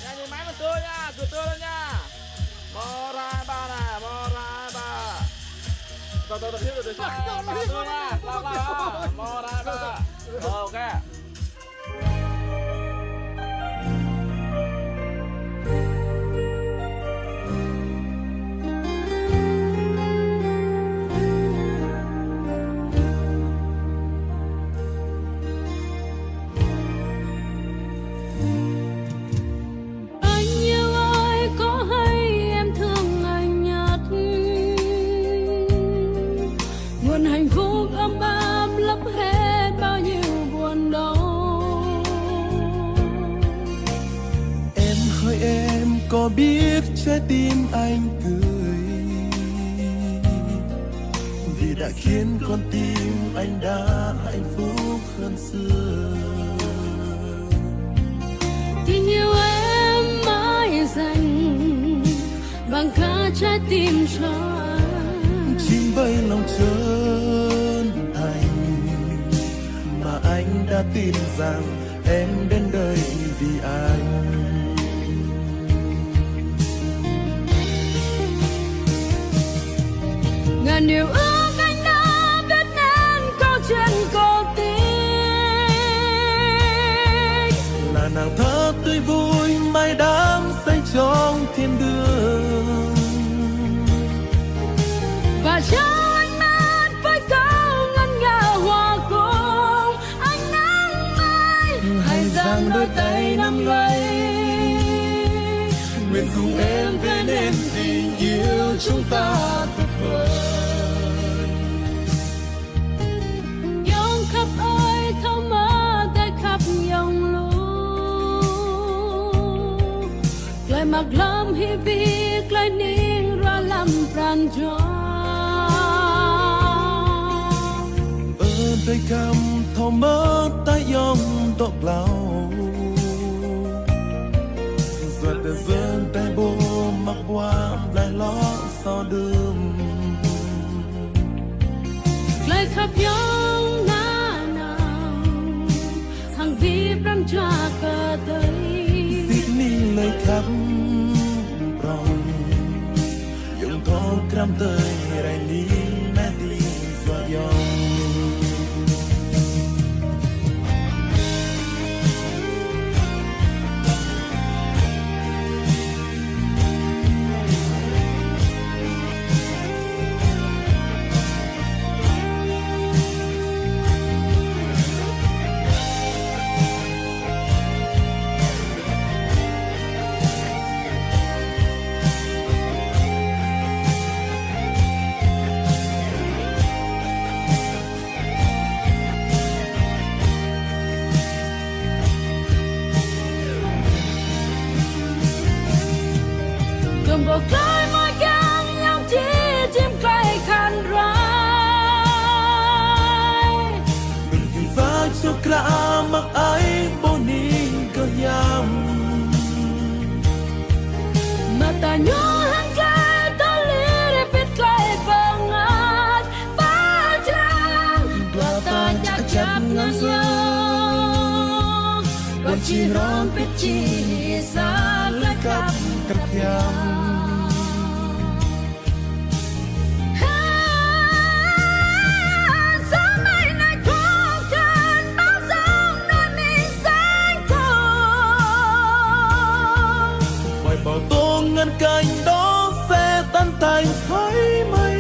Nha, nhìn máy mình tươi nha, cười tươi lên nha. Moraba nè, Moraba. Từ thiếu từ tươi nha, Moraba. Ok. Có biết trái tim anh cười vì đã khiến con tim anh đã hạnh phúc hơn xưa. Tình yêu em mãi dành bằng cả trái tim cho anh. Chính bởi lòng chân thành mà anh đã tin rằng em đến đây vì anh. Ngàn điều ước anh đã viết nên câu chuyện cổ tích, là nàng thơ tươi vui mai đắm say trong thiên đường và cho anh mắt với câu ngân nga hòa cùng ánh nắng mai. Hãy giang đôi tay nắm lấy, nguyện cùng em vẽ nên tình yêu chúng ta tuyệt vời. khắp ơi thâu mơ tới khắp dòng lũ lời mặc lâm hi biết lời niên ra làm pran cho tay cầm thâu mơ tay yom tộc lao rồi từ dân tay bô mặc qua lại ló sau đường lời khắp dòng hàng vi pram cho cơ tới xích ni lời khắp rong dùng thô cram tới rai lý mẹ đi do yom một lối môi gan nhau chỉ chim cay khăn rai đừng kỳ phá cho cả mặc ai bố nín cơ yam mà ta nhớ hàng cay ta lý để biết cay bằng ngát ba trang và ta nhạc chắp ngân nhau và chỉ rõm biết chỉ xa lời cắp cặp yam bảo tô ngăn cạnh đó sẽ tan thành khói mây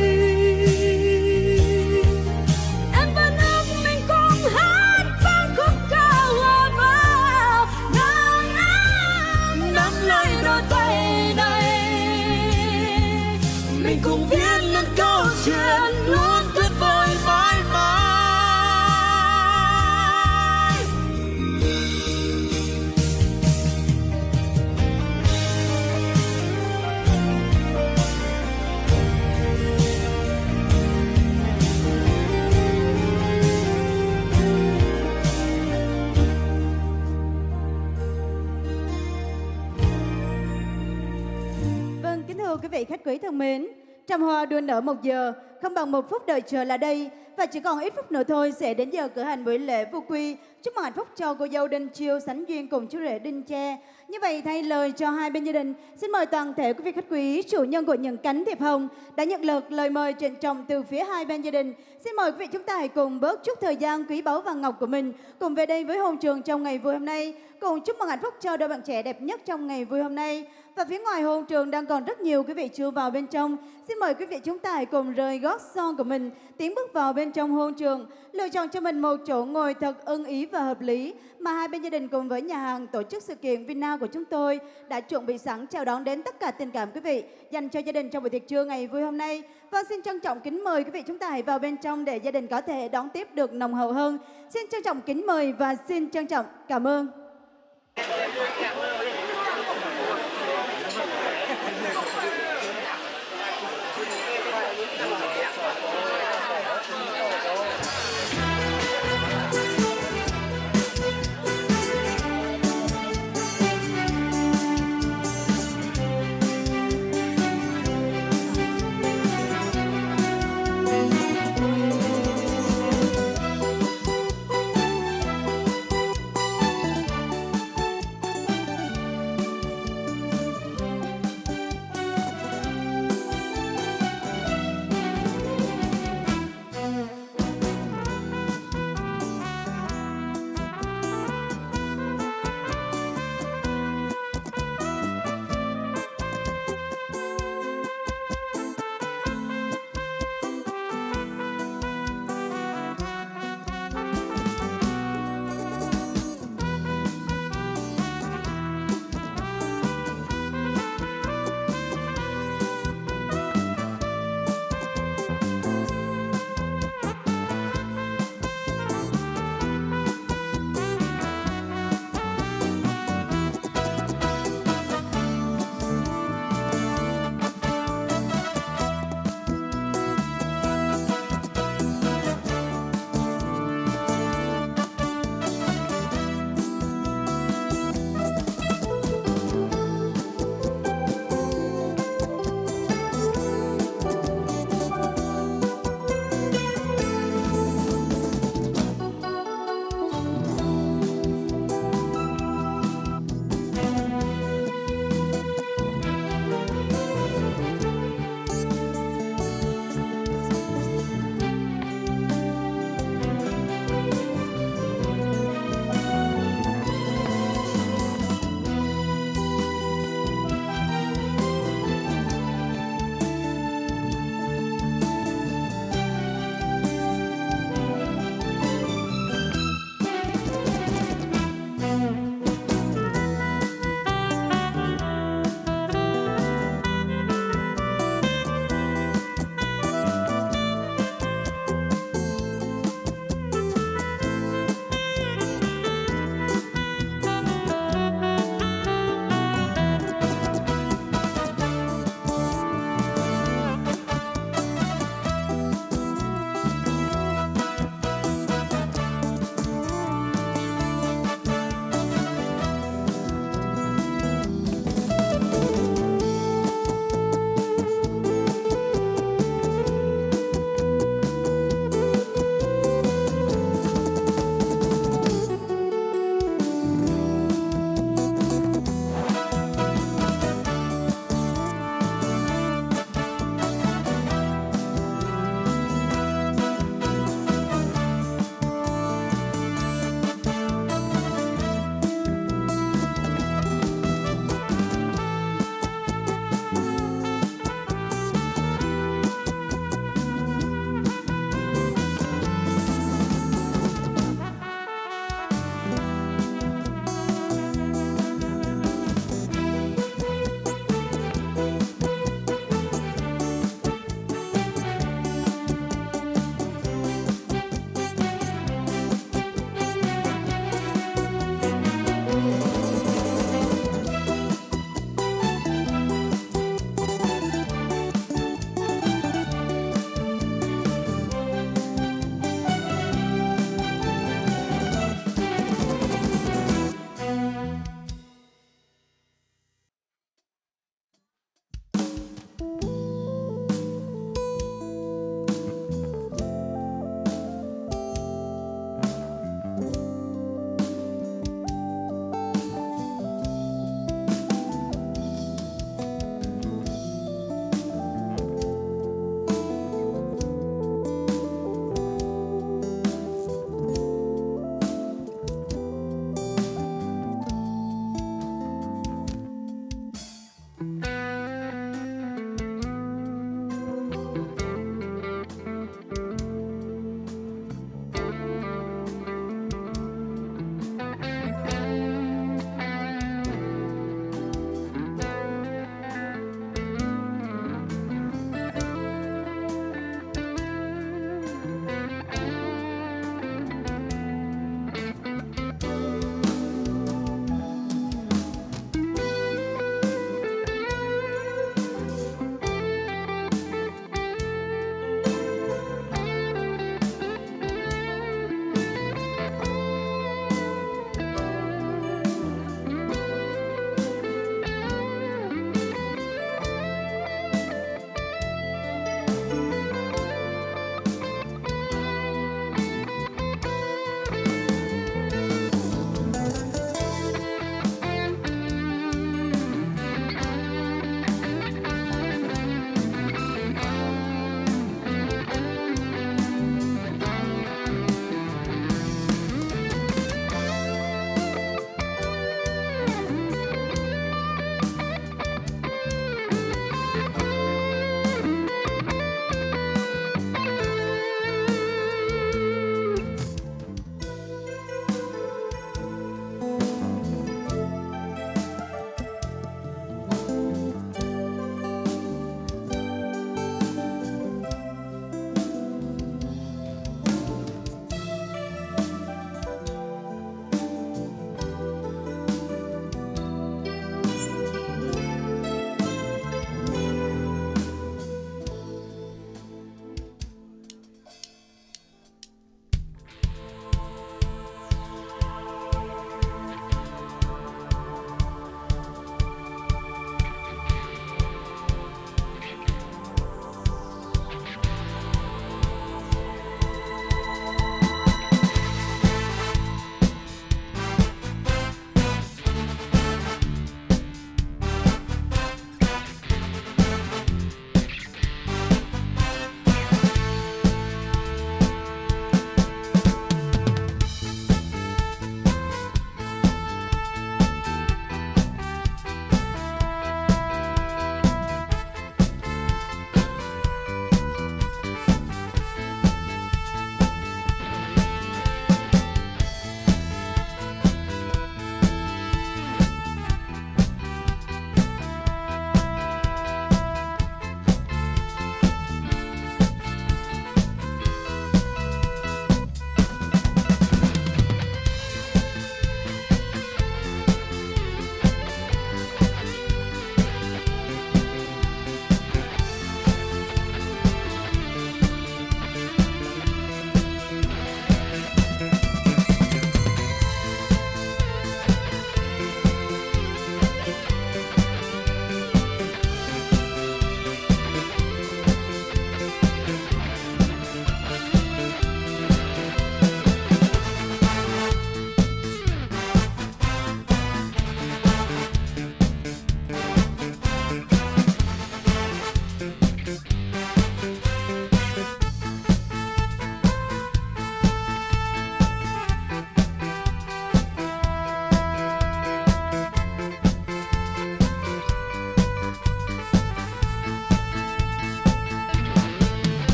em và nước mình cùng hát vang khúc ca hòa vào nắng ấm nắm lấy đôi tay này mình cùng viết lên câu chuyện luôn tuyệt vời mãi mãi. Kính thưa quý vị khách quý thân mến, trăm hoa đua nở một giờ, không bằng một phút đợi chờ là đây. Và chỉ còn ít phút nữa thôi sẽ đến giờ cử hành buổi lễ vu quy. Chúc mừng hạnh phúc cho cô dâu Đinh Chiêu sánh duyên cùng chú rể Đinh Che. Như vậy thay lời cho hai bên gia đình, xin mời toàn thể quý vị khách quý, chủ nhân của những cánh thiệp hồng đã nhận được lời mời trịnh trọng từ phía hai bên gia đình. Xin mời quý vị chúng ta hãy cùng bớt chút thời gian quý báu vàng ngọc của mình cùng về đây với hôn trường trong ngày vui hôm nay, cùng chúc mừng hạnh phúc cho đôi bạn trẻ đẹp nhất trong ngày vui hôm nay. Và phía ngoài hôn trường đang còn rất nhiều quý vị chưa vào bên trong. Xin mời quý vị chúng ta hãy cùng rời gót son của mình, tiến bước vào bên trong hôn trường, lựa chọn cho mình một chỗ ngồi thật ưng ý và hợp lý mà hai bên gia đình cùng với nhà hàng tổ chức sự kiện Vinhouse của chúng tôi đã chuẩn bị sẵn chào đón đến tất cả tình cảm quý vị dành cho gia đình trong buổi tiệc trưa ngày vui hôm nay. Và xin trân trọng kính mời quý vị chúng ta hãy vào bên trong để gia đình có thể đón tiếp được nồng hậu hơn. Xin trân trọng kính mời và xin trân trọng cảm ơn.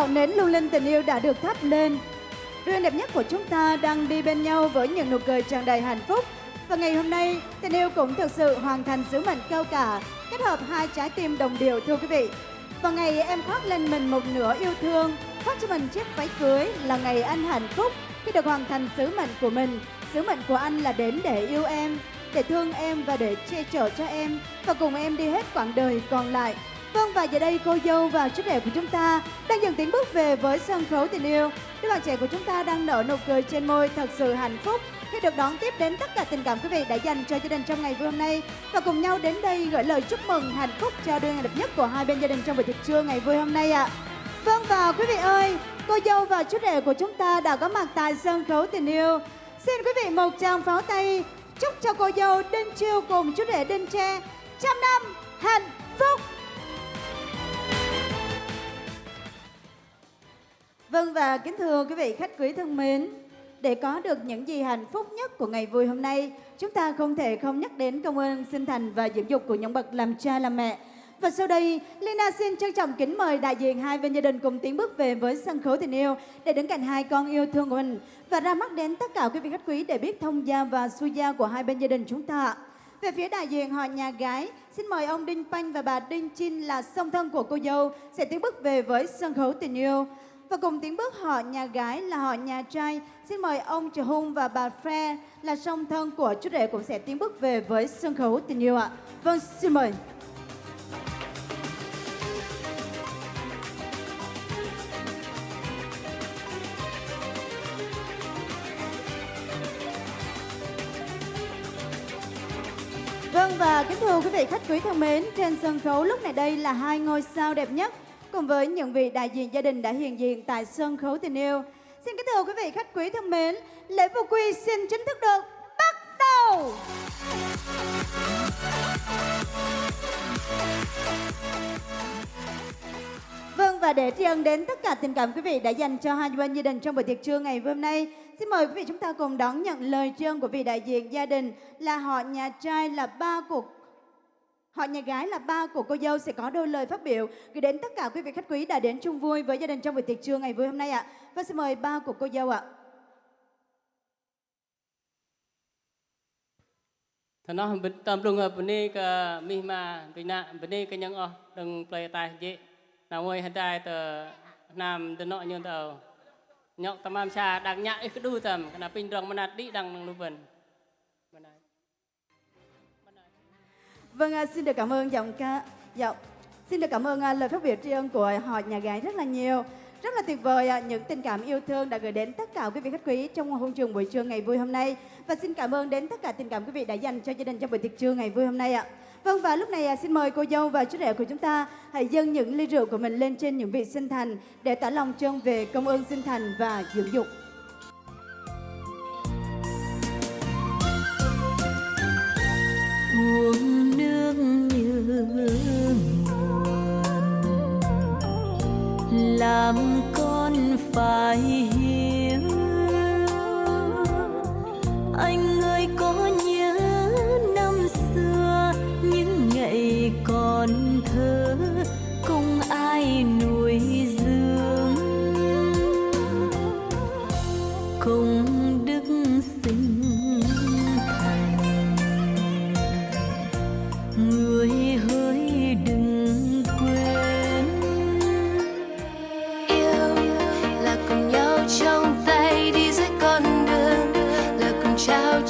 ngọn nến lung linh tình yêu đã được thắp lên. Đôi em đẹp nhất của chúng ta đang đi bên nhau với những nụ cười tràn đầy hạnh phúc. Và ngày hôm nay, tình yêu cũng thực sự hoàn thành sứ mệnh cao cả, kết hợp hai trái tim đồng điệu thưa quý vị. Và ngày em khoác lên mình một nửa yêu thương, khoác cho mình chiếc váy cưới là ngày anh hạnh phúc khi được hoàn thành sứ mệnh của mình. Sứ mệnh của anh là đến để yêu em, để thương em và để che chở cho em và cùng em đi hết quãng đời còn lại. Vâng, và giờ đây cô dâu và chú rể của chúng ta đang dần tiến bước về với sân khấu tình yêu. Đứa bạn trẻ của chúng ta đang nở nụ cười trên môi thật sự hạnh phúc khi được đón tiếp đến tất cả tình cảm quý vị đã dành cho gia đình trong ngày vui hôm nay, và cùng nhau đến đây gửi lời chúc mừng hạnh phúc cho đôi ngày đẹp nhất của hai bên gia đình trong buổi tiệc trưa ngày vui hôm nay ạ. Vâng, và quý vị ơi, cô dâu và chú rể của chúng ta đã có mặt tại sân khấu tình yêu. Xin quý vị một tràng pháo tay chúc cho cô dâu Đinh Chiêu cùng chú rể Đinh Tre trăm năm hạnh phúc. Vâng, và kính thưa quý vị khách quý thân mến, để có được những gì hạnh phúc nhất của ngày vui hôm nay, chúng ta không thể không nhắc đến công ơn sinh thành và dưỡng dục của những bậc làm cha làm mẹ. Và sau đây, Lina xin trân trọng kính mời đại diện hai bên gia đình cùng tiến bước về với sân khấu tình yêu để đứng cạnh hai con yêu thương của mình và ra mắt đến tất cả quý vị khách quý để biết thông gia và xuôi gia của hai bên gia đình chúng ta. Về phía đại diện họ nhà gái, xin mời ông Đinh Panh và bà Đinh Chin là song thân của cô dâu sẽ tiến bước về với sân khấu tình yêu. Và cùng tiến bước họ nhà gái là họ nhà trai, xin mời ông Trờ Hung và bà Fre là song thân của chú rể cũng sẽ tiến bước về với sân khấu tình yêu ạ. Vâng, xin mời. Vâng, và kính thưa quý vị khách quý thân mến, trên sân khấu lúc này đây là hai ngôi sao đẹp nhất cùng với những vị đại diện gia đình đã hiện diện tại sân khấu tình yêu. Xin kính thưa quý vị khách quý thân mến, lễ phục quy xin chính thức được bắt đầu. Vâng, và để tri ân đến tất cả tình cảm quý vị đã dành cho hai bên gia đình trong buổi tiệc trưa ngày hôm nay, xin mời quý vị chúng ta cùng đón nhận lời tri ân của vị đại diện gia đình là họ nhà trai là ba của họ nhà gái là ba của cô dâu sẽ có đôi lời phát biểu gửi đến tất cả quý vị khách quý đã đến chung vui với gia đình trong buổi tiệc trưa ngày vui hôm nay ạ. Và xin mời ba của cô dâu ạ. Thằng nó bên tâm trung hợp bên này cái mi mà bên nạ bên này cái nhang đừng play tai chị nào ngồi hiện tại từ nam từ nọ như từ nhọc tầm am xa đang nhạc cái đu tầm cái nào pin rong mà đi đang lưu vần. Vâng, xin được cảm ơn xin được cảm ơn lời phát biểu tri ân của họ nhà gái rất là nhiều. Rất là tuyệt vời những tình cảm yêu thương đã gửi đến tất cả quý vị khách quý trong hôn trường buổi trưa ngày vui hôm nay. Và xin cảm ơn đến tất cả tình cảm quý vị đã dành cho gia đình trong buổi tiệc trưa ngày vui hôm nay ạ. Vâng, và lúc này xin mời cô dâu và chú rể của chúng ta hãy dâng những ly rượu của mình lên trên những vị sinh thành để tỏ lòng trân về công ơn sinh thành và dưỡng dục. Uống nước như nguồn làm con phải hiếu. Anh ơi có nhớ năm xưa những ngày còn thơ không ai nuôi dưỡng, không đức sinh thành. Người hỡi đừng quên, yêu là cùng nhau trong tay đi dưới con đường, là cùng trao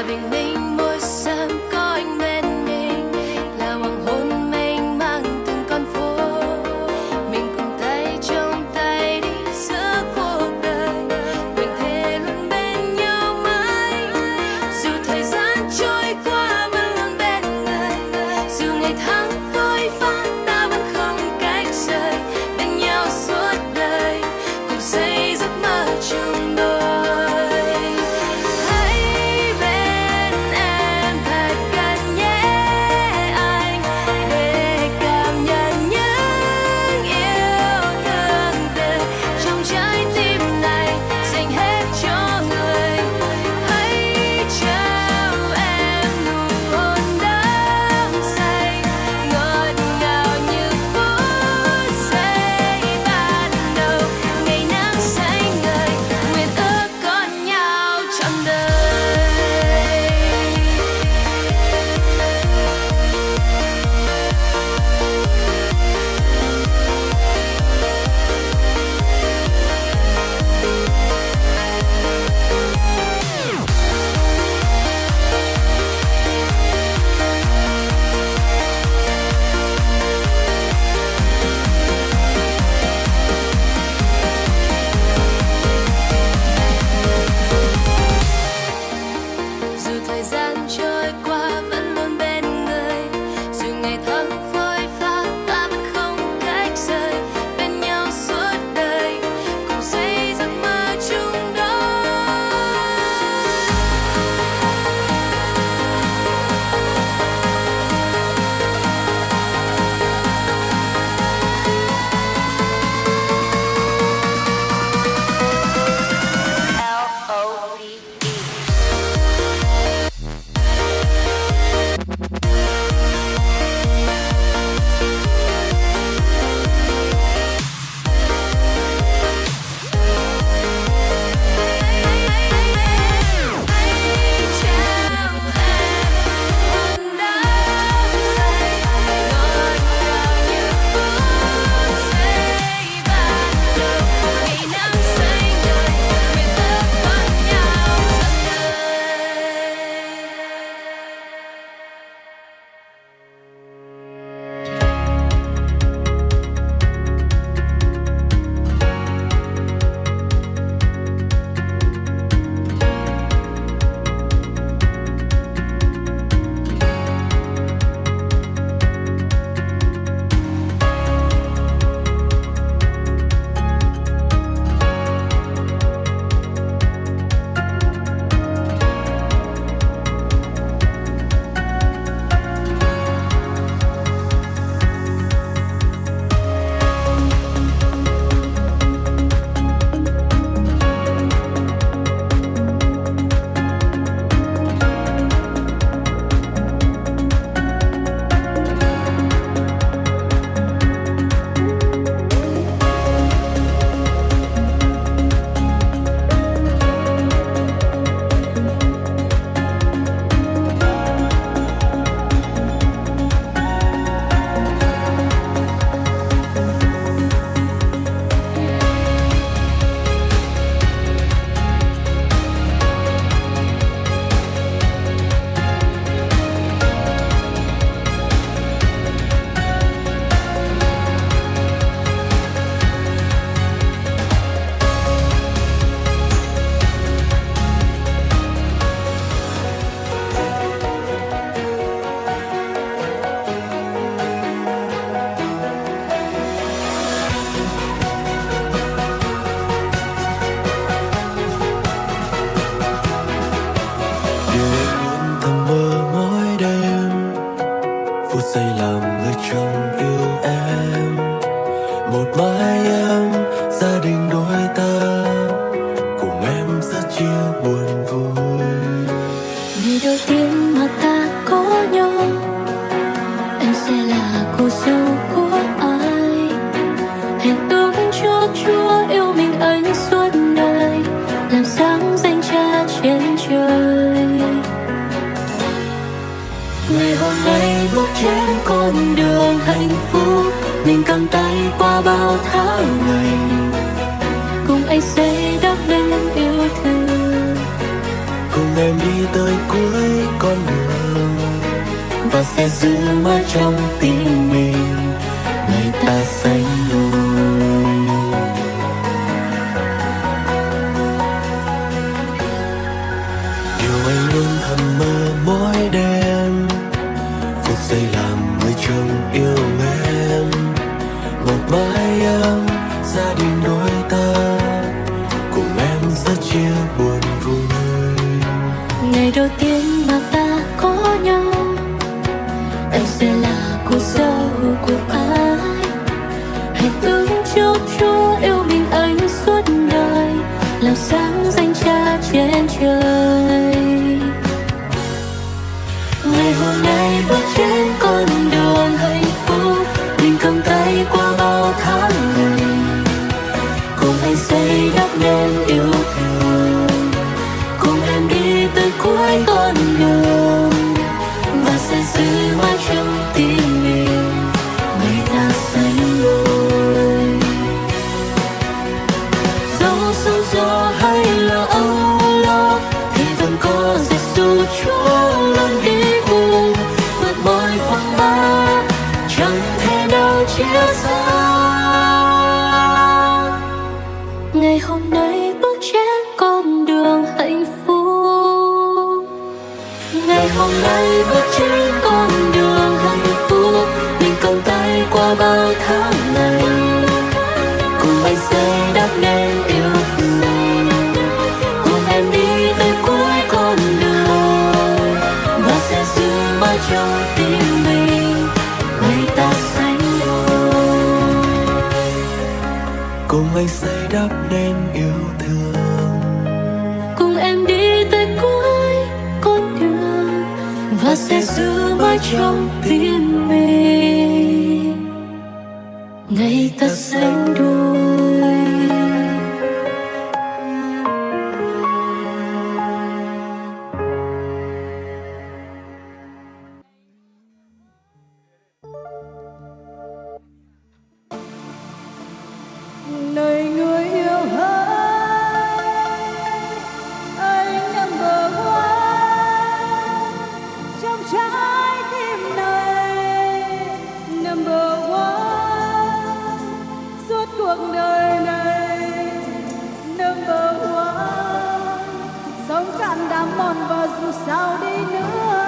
bình minh môi sớm có anh bên mình, là hoàng hôn mênh mang từng con phố. Mình cùng tay trong tay đi giữa cuộc đời, nguyện thề luôn bên nhau mãi. Dù thời gian trôi qua vẫn luôn bên người, dù ngày tháng phôi pha ta vẫn không cách rời. Bên nhau suốt đời cùng xây giấc mơ chung đôi. Hãy bên em thật gần nhé anh, để cảm nhận những yêu thương từ trong trái tim này dành hết cho người. Hãy trao em nụ hôn đắm say, ngọt ngào như phút giây ban đầu. Ngày nắng xanh ngời, nguyện ước có nhau trọn đời. Dù thời gian trôi qua vẫn luôn bên người, dù ngày tháng phôi pha ta vẫn không cách rời. Bên nhau suốt đời cùng xây giấc mơ chung đôi. giây làm người chồng yêu em, một mái ấm gia đình đôi ta, cùng em sẽ chia buồn vui. Ngày đầu tiên mà ta có nhau, em sẽ là cô dâu của ai. Hẹn ước cho Chúa yêu mình anh suốt đời, làm sáng danh cha trên trời. Ngày hôm nay bước trên con đường hạnh phúc, mình cầm tay qua bao tháng ngày, cùng anh xây đắp lên yêu thương. cùng em đi tới cuối con đường và sẽ giữ mãi trong tim mình ngày ta sánh đôi. Điều anh luôn thầm mơ mỗi đêm, phút giây làm người chồng yêu em, một mái ấm gia đình đôi ta, cùng em rất chia buồn vui. Ngày đầu tiên mà ta có nhau, em sẽ là cô dâu của ai. Hãy tưởng chúc Chúa yêu mình anh suốt đời, làm sáng danh cha trên trời. Ngày hôm nay bước trên con đường hạnh phúc, mình cầm tay qua bao tháng ngày, cùng anh xây đắp nên yêu thương, cùng em đi tới cuối con đường và sẽ giữ mãi trong tim mình ngày ta sánh đôi. Dẫu sóng gió hay là âu lo thì vẫn có Giêsu Chúa luôn đi cùng, vượt mọi phong ba chẳng thể nào chia xa. Ngày hôm nay bước trên con đường hạnh phúc, ngày hôm nay bước trên con đường hạnh phúc, mình cầm tay qua bao tháng ngày, cùng anh xây đắp nên yêu thương, cùng em đi tới cuối con đường và sẽ giữ mãi trong tim mình ngày ta sánh đôi. Cùng anh xây đắp nên yêu thương, Cùng em đi tới cuối con đường và sẽ giữ mãi trong tim mình ngày ta sánh đôi. Nơi người yêu hỡi, anh number one trong trái tim này, number one suốt cuộc đời này, number one sống cạn đám mòn và dù sao đi nữa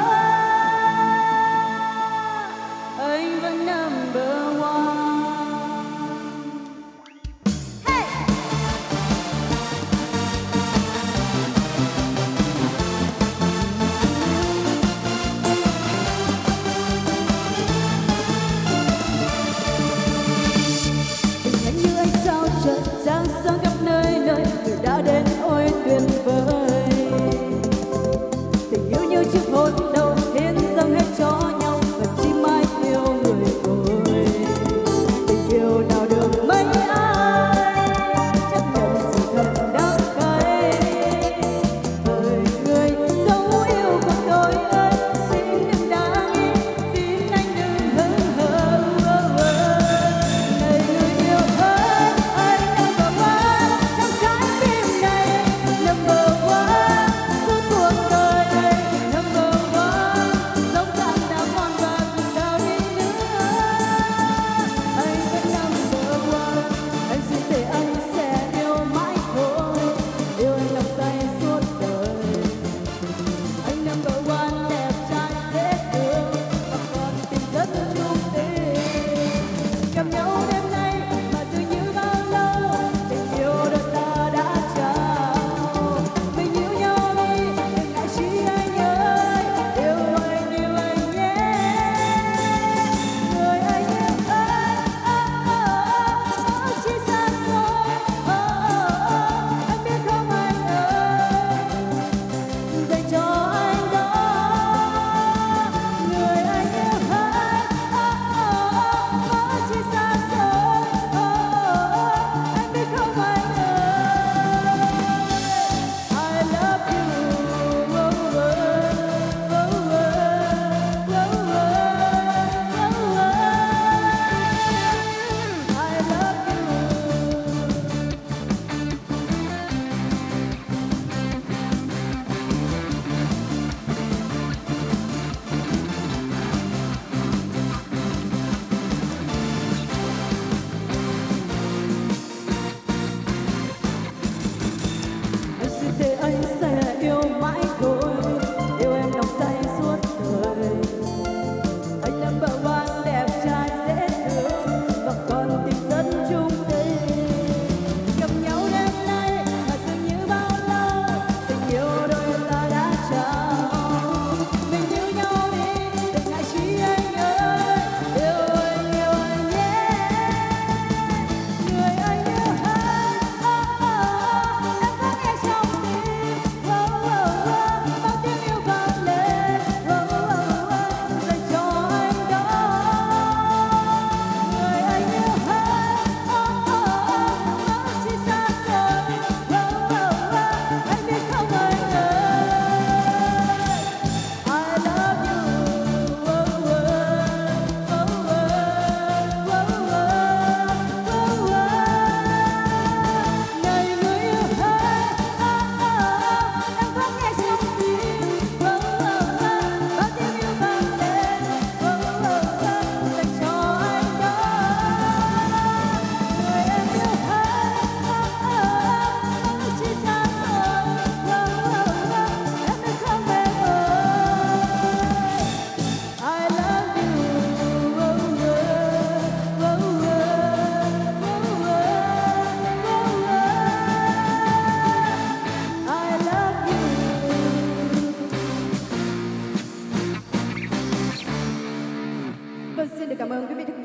anh vẫn number one. Nhanh như ánh sao trời giáng sáng khắp nơi nơi, người đã đến ôi tuyệt vời. Tình yêu như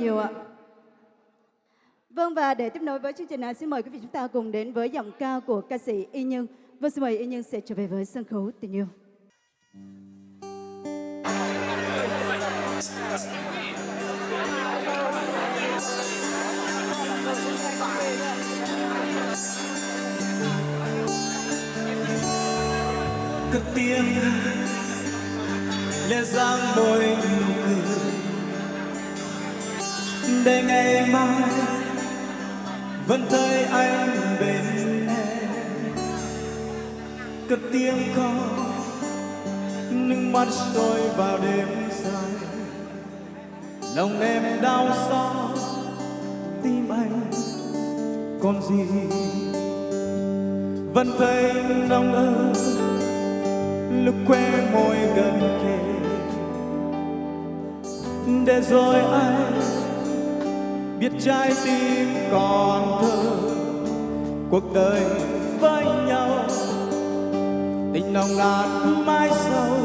nhiều ạ. Vâng, và để tiếp nối với chương trình này, xin mời quý vị chúng ta cùng đến với giọng ca của ca sĩ Y Nhân. Vâng, xin mời Y Nhân sẽ trở về với sân khấu tình yêu. cất tiếng lẽ dáng môi nụ cười để ngày mai vẫn thấy anh bên em. Cất tiếng khóc nước mắt trôi vào đêm dài, lòng em đau xót tim anh còn gì vẫn thấy nóng ơi lúc khoe môi gần kề, để rồi anh biết trái tim còn thơ cuộc đời với nhau, tình nồng nàn mãi sâu.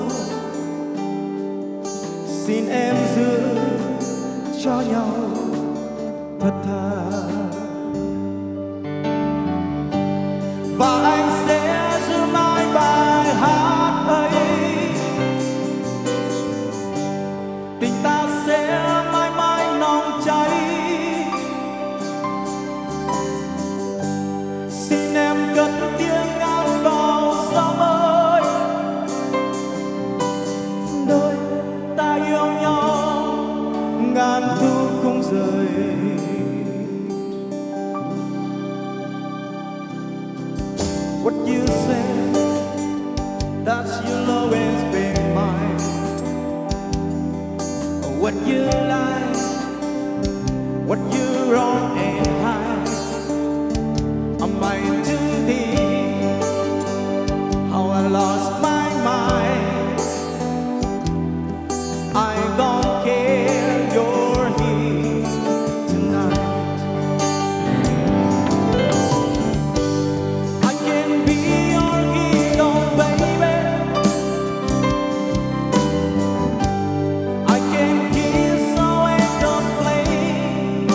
Xin em giữ cho nhau thật thà, và anh sẽ giữ mãi bài hát ấy. Tình ta sẽ mãi mãi nồng cháy. Xin em cất tiếng hát vào gió ơi, đôi ta yêu nhau ngàn thu không rời. What you say, that you'll always be mine. What you like, what you wrong and hide, I'm mine to thee. How I lost my mind, I don't care, you're here tonight. I can be your hero, baby. I can kiss away the flame.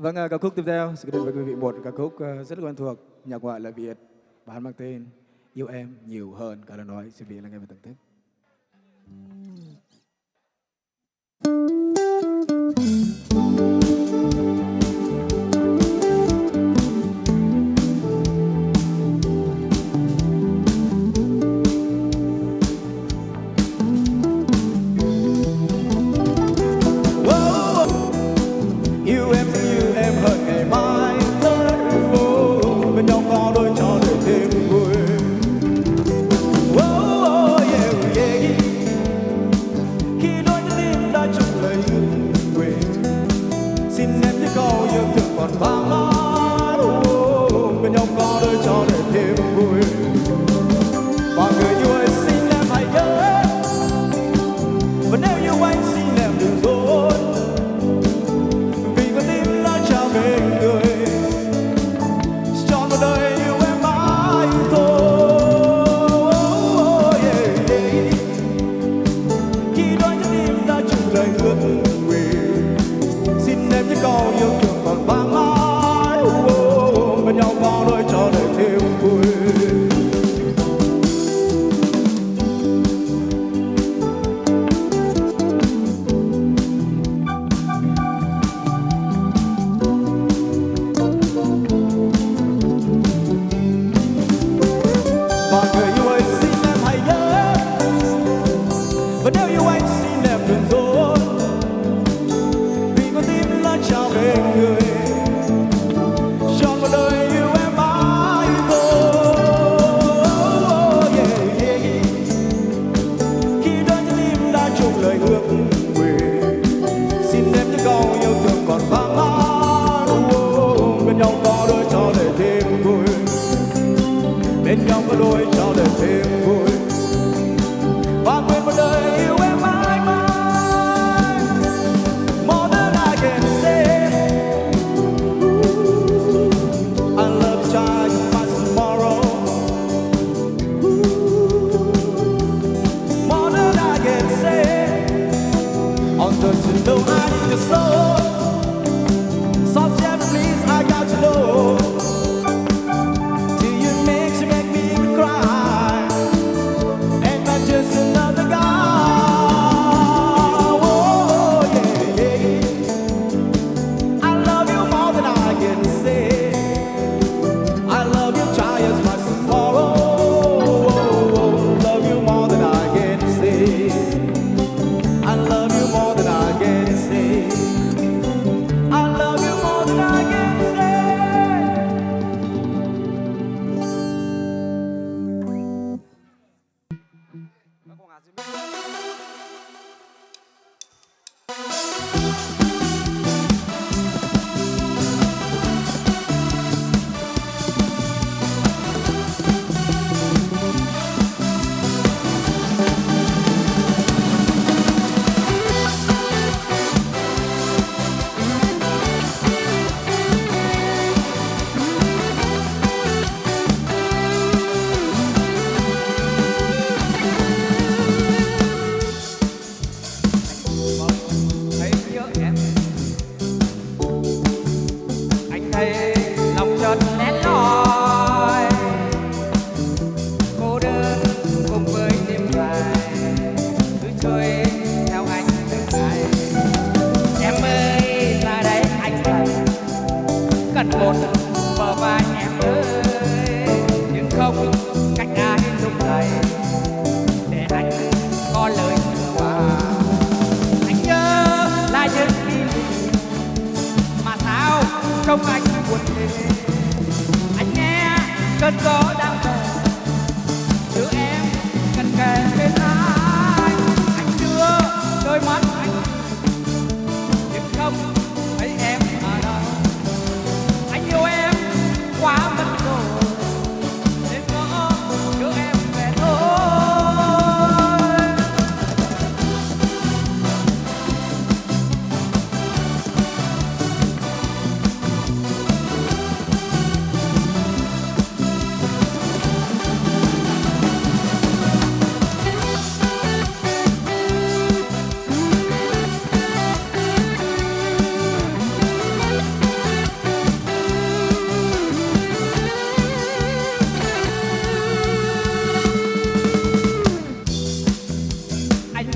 Vâng, ca khúc tiếp theo sẽ đến với quý vị một ca khúc rất quen thuộc, nhạc ngoại lời Việt, bản mang tên Yêu Em Nhiều Hơn cả lời nói. Xin quý vị lắng nghe và thưởng thức.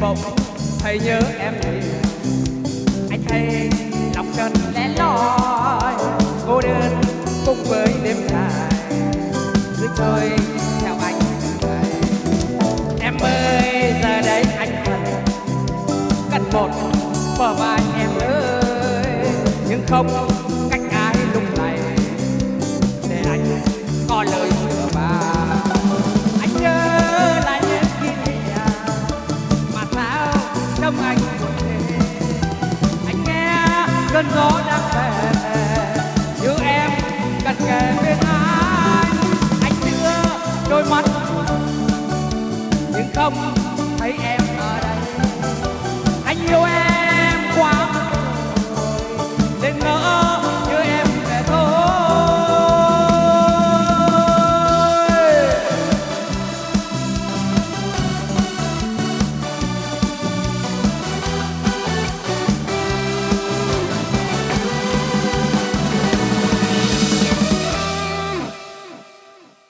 không thấy nhớ em nhiều. Anh thấy lòng chân lẻ loi cô đơn cùng với đêm dài dưới trời theo anh từng ngày. Em ơi giờ đây anh cần một bờ vai em ơi, nhưng không cách ai lúc này để anh có lời mưa mà. Anh nhớ lại những kỷ niệm mà sao trong anh buồn thế. Anh nghe cơn gió đang về như em gần kề bên anh đưa đôi mắt nhưng không thấy em ở đây. Anh yêu em quá nên ngỡ như em về thôi.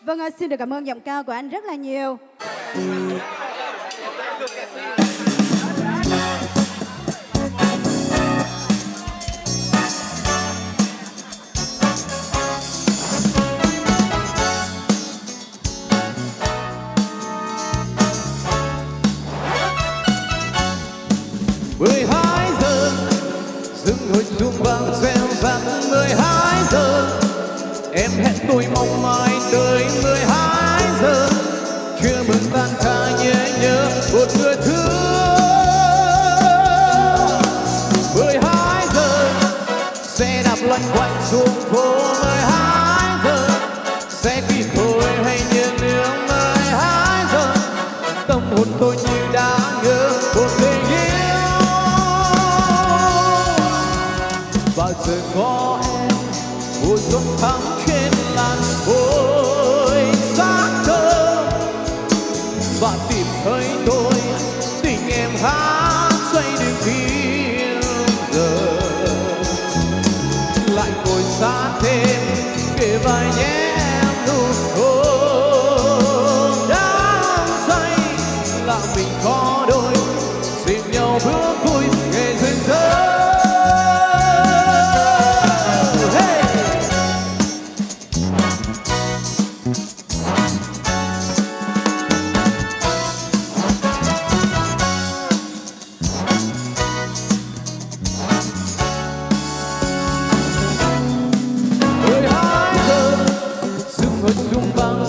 Vâng, xin được cảm ơn giọng ca của anh rất là nhiều. Mười hai giờ dừng hồi chuông vang reo rắt. 12 giờ em hẹn tôi mong mai tới 12 giờ. Chưa mừng tan ca nhớ nhớ một người thương. 12 giờ xe đạp loanh quanh xuống phố. 12 giờ sẽ kịp thôi hay như nước. 12 giờ tâm hồn tôi như đã ngỡ một tình yêu. Bao giờ có em mùa xuân thắm trên làn khói xác thơ và tìm thấy tôi tình em hát xoay đường phim giờ. Lại ngồi sát thêm kề vai nhé em nụ hôn đắm say là mình có đôi dìm nhau bước vui ngày duyên dáng.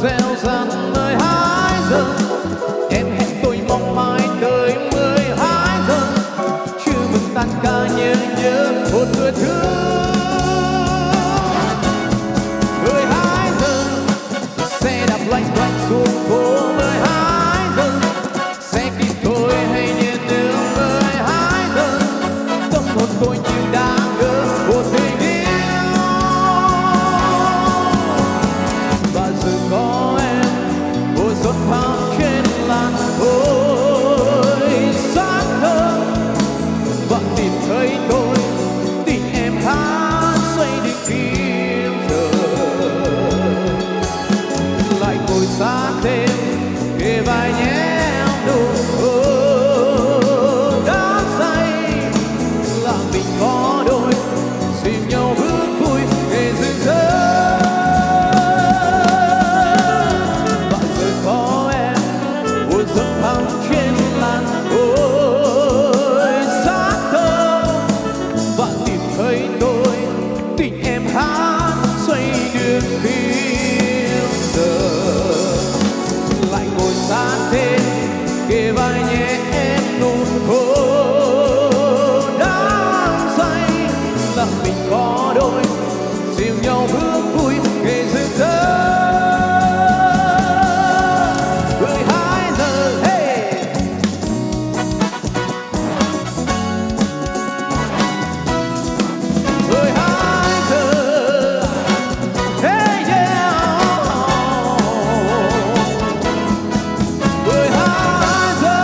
Reo rắt 12 giờ em hẹn tôi mong mai tới 12 giờ. Chưa mừng tan ca nhớ nhớ một người thương. 12 giờ xe đạp loanh quanh xuống phố. 12 giờ sẽ kịp thôi hay như nước. 12 giờ tâm hồn tôi như đã ngỡ một tình yêu. Và giờ có em mùa xuân thắm trên làn khói xác thơ và tìm thấy tôi tình em hát xoay đi kiếm giờ. Lại ngồi sát thêm kề vai nhé em nụ hôn đã say là mình có đôi dìm nhau bước vui ngày duyên dáng. Có em mùa xuân thắm trên làn khói xác thơ và tìm thấy tôi tình em hát xoay đường phim giờ. Lại ngồi sát thêm kề vai nhé em nụ hôn đắm say là mình có đôi dìm nhau bước vui ngày duyên dáng. 12 giờ hey. 12 giờ hey yeah. 12 giờ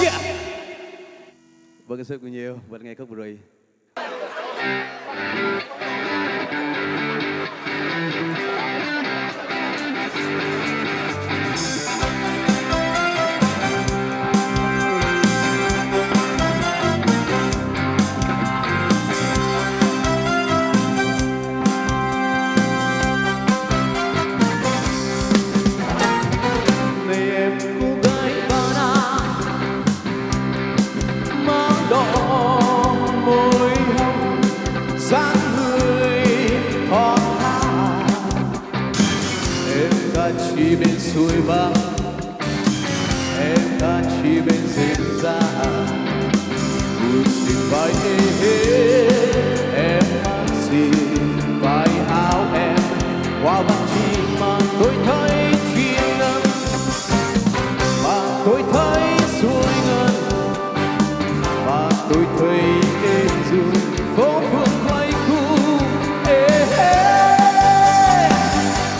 yeah. Vâng, cảm ơn quý nhiều. Vẫn nghe khúc vừa rồi. ca chỉ bên suối vắng, em ca chỉ bên rừng già. Buồn tình vai em mang gì vai áo em qua văn chi mà tôi thấy chuyên ngân, mà tôi thấy suối ngân, mà tôi thấy êm ru phố phường quay khu.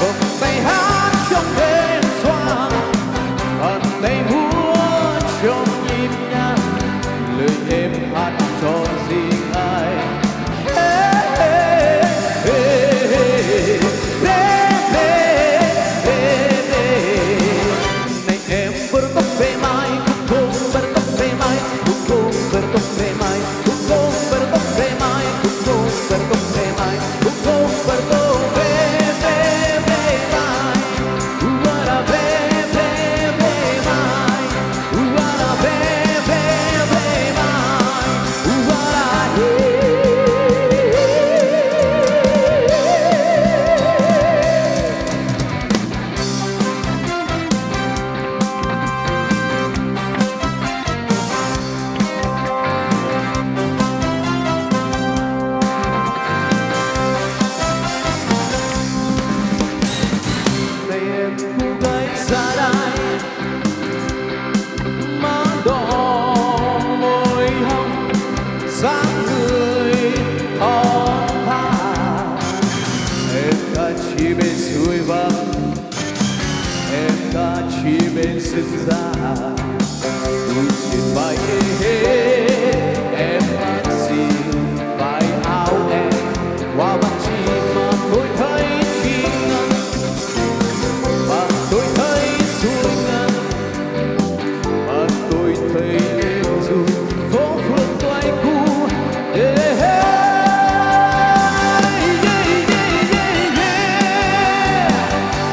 Cầm tay hát trong đêm xoan, bàn tay múa trong nhịp nhàng, lời em hát cho riêng ai. Này em bertop về mai, cũng bertop về mai, cũng bertop về mai, cũng bertop về mai, cũng bertop về mai, cũng bertop về mai. Uara về mai, uara về mai, uara hey. Này em cô gái xa đai, má đỏ môi hồng, dáng người thon thả. Em ca chỉ bên suối vắng, em ca chỉ bên rừng già. Buồn trên vai em mang gì vai áo em qua văn chi mà tôi thấy chuyên ngân, mà tôi thấy suối ngân, mà tôi thấy êm ru phố phường quay cu.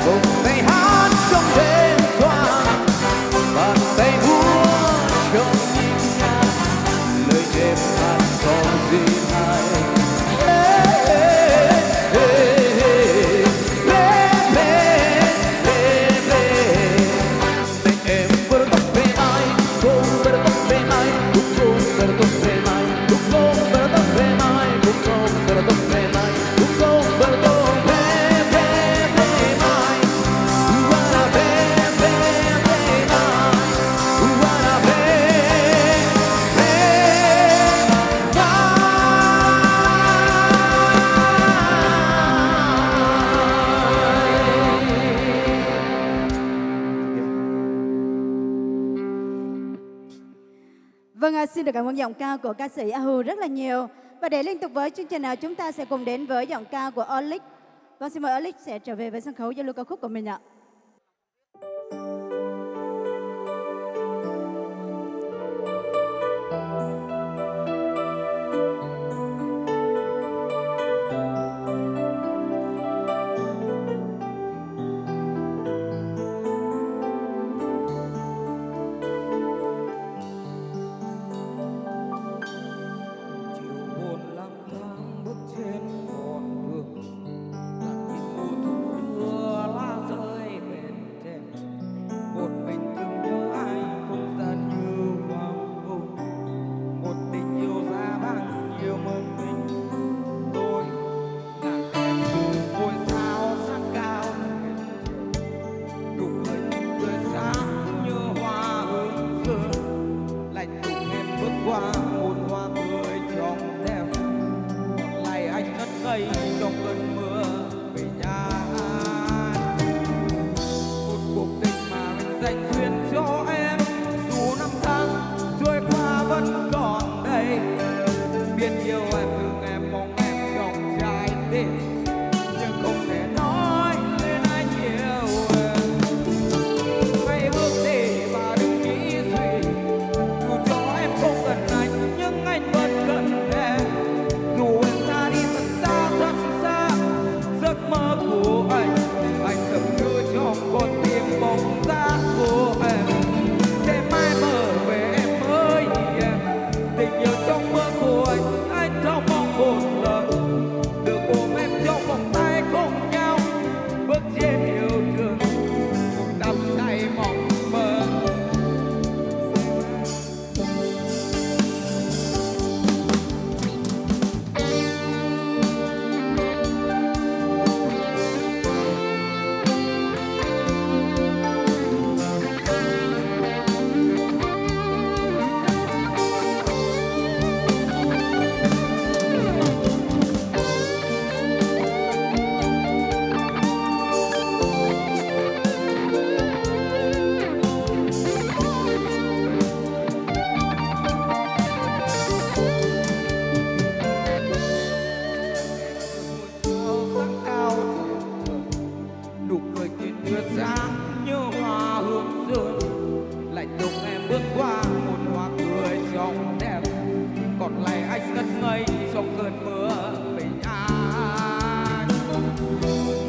Cùng tay hát trong đêm xoan, bàn tay múa trong nhịp nhàng, lời em hát cho riêng ai. Này em bertop về mai, cũng bertop về mai, cũng bertop về mai, cũng bertop về mai, cũng bertop về mai, cũng bertop về mai. Uara về mai, uara về Vâng, xin được cảm ơn giọng ca của ca sĩ A Hù rất là nhiều. Và để liên tục với chương trình nào, chúng ta sẽ cùng đến với giọng ca của Olic. Vâng, xin mời Olic sẽ trở về với sân khấu giao lưu ca khúc của mình ạ. chiều buồn lang thang bước trên con đường, lặng nhìn mùa thu mưa lá rơi tươi sáng như hoa hương rơi, lạnh lùng em bước qua một hoa cười trong đẹp, còn lại anh ngất ngây trong cơn mưa bình an.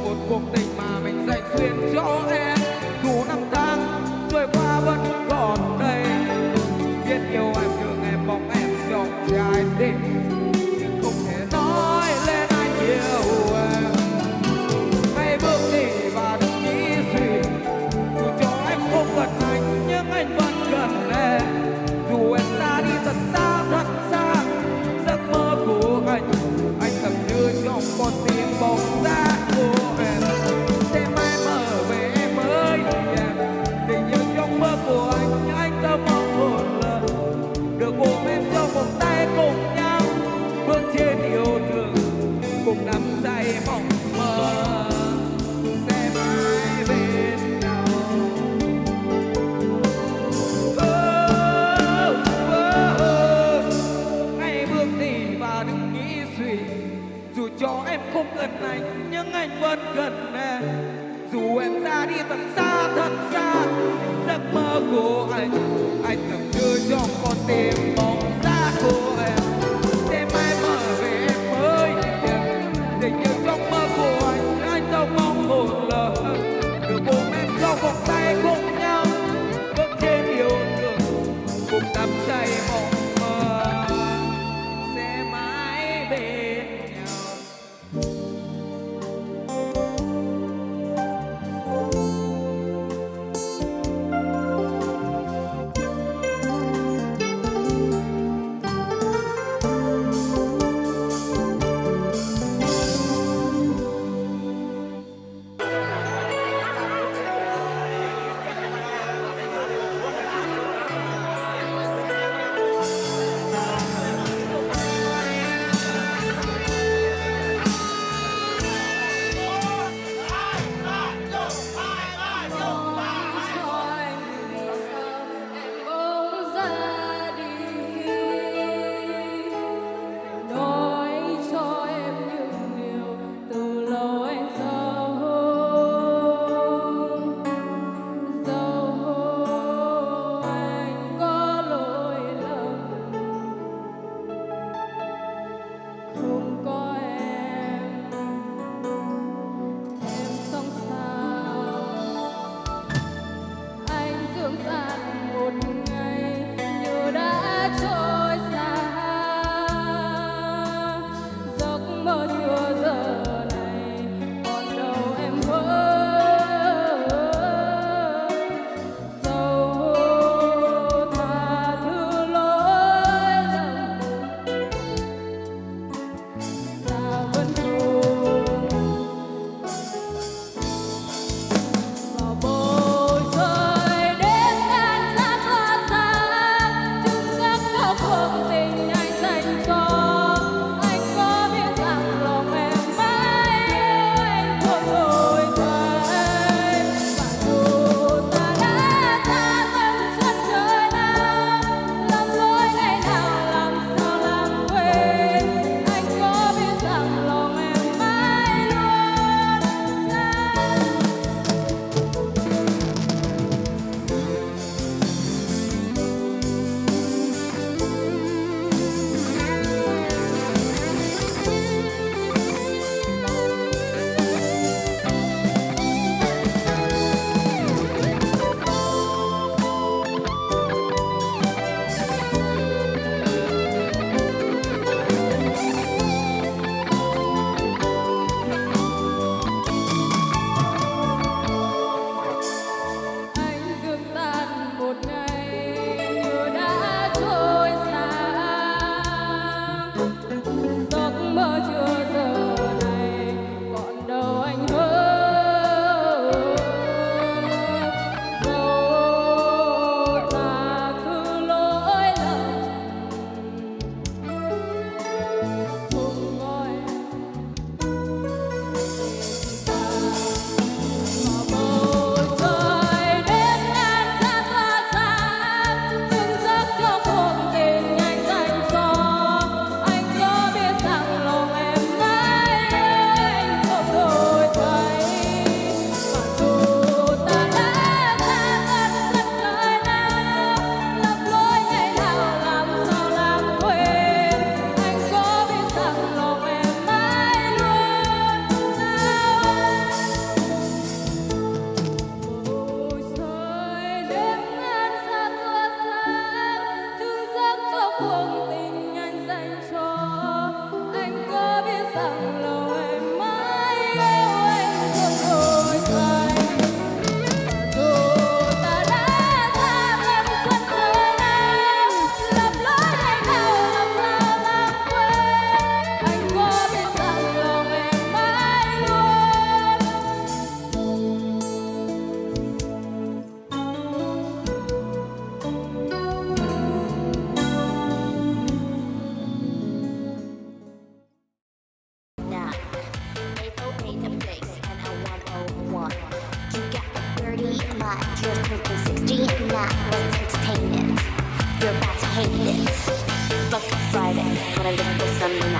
Một cuộc tình mà mình dành duyên cho em, dù năm tháng trôi qua vẫn còn đây, biết yêu em thương em mong em trong trái tim, nhưng không thể nói lên anh yêu em. Hãy bước đi và đừng nghĩ suy, dù cho em không gần anh nhưng anh vẫn gần em. Dù em ra đi thật xa giấc mơ của anh thầm đưa trong con tim bóng giá của em. Sẽ mãi mơ về em mới em, tình yêu trong mơ của anh thầm mong một lần được ôm em trong vòng tay cùng nhau, bước trên yêu thương cùng nắm say mộng mơ, sẽ mãi bên nhau. Hãy bước đi và đừng nghĩ suy, dù cho em không gần anh nhưng anh vẫn gần em. Dù em ra đi thật xa giấc mơ của anh thầm đưa trong con tim bóng giá của em. Sẽ mãi mơ về em mới em, tình yêu trong mơ của anh đâu mong một lần được ôm em trong vòng tay cùng nhau, bước trên yêu thương cùng nắm say mộng mơ, sẽ mãi bên nhau. what? You're turning 60, not let's entertain it. You're about to hate it. Fuck Friday, when I live for Sunday